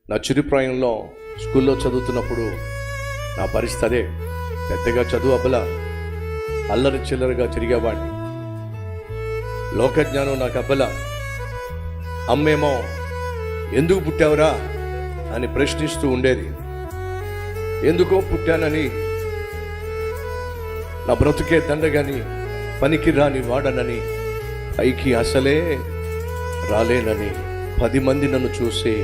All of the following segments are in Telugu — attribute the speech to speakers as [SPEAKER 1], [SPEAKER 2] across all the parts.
[SPEAKER 1] నా చిరుప్రాయంలో స్కూల్లో చదువుతున్నప్పుడు నా పరిస్థితి అదే. పెద్దగా చదువు అబ్బల, అల్లరి చిల్లరగా తిరిగేవాడిని. లోకజ్ఞానం నాకు అబ్బల. అమ్మేమో ఎందుకు పుట్టావురా అని ప్రశ్నిస్తూ ఉండేది. ఎందుకో పుట్టానని, నా బ్రతుకే దండగని, పనికి రాని వాడనని, పైకి అసలే రాలేనని 10 మంది నన్ను చూసి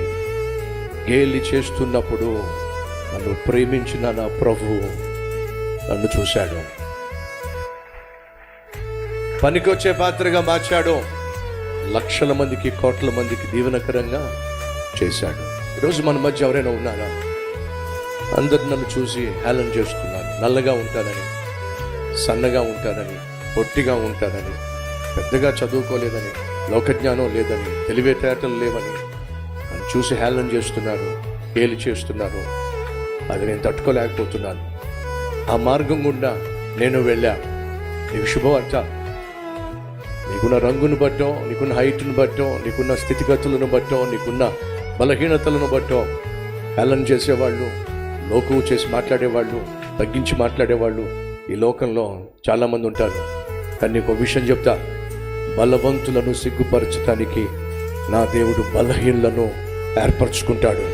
[SPEAKER 1] గేలి చేస్తున్నప్పుడు నన్ను ప్రేమించిన నా ప్రభువు నన్ను చూశాడు, పనికొచ్చే పాత్రగా మార్చాడు, లక్షల మందికి కోట్ల మందికి దీవెనకరంగా చేశాడు. ఈరోజు మన మధ్య ఎవరైనా ఉన్నారా? అందరు నన్ను చూసి హేళన చేస్తున్నారు. నల్లగా ఉంటానని, సన్నగా ఉంటానని, పొట్టిగా ఉంటానని, పెద్దగా చదువుకోలేదని, లోకజ్ఞానం లేదని, తెలివితేటలు లేవని నన్ను చూసి హేళన చేస్తున్నారు, గేలి చేస్తున్నారు. అది నేను తట్టుకోలేకపోతున్నాను. ఆ మార్గం గుండా నేను వెళ్ళా. నీకు శుభవార్త. నీకున్న రంగును బట్టో, నీకున్న హైట్ను బట్టో, నీకున్న స్థితిగతులను బట్టో, నీకున్న బలహీనతలను బట్టో హేళన చేసేవాళ్ళు, లోకువు చేసి మాట్లాడేవాళ్ళు, తగ్గించి మాట్లాడేవాళ్ళు ఈ లోకంలో చాలామంది ఉంటారు. కానీ నీకు విషయం చెప్తా, బలవంతులను సిగ్గుపరచడానికి నా దేవుడు బలహీనలను ఏర్పరచుకుంటాడు.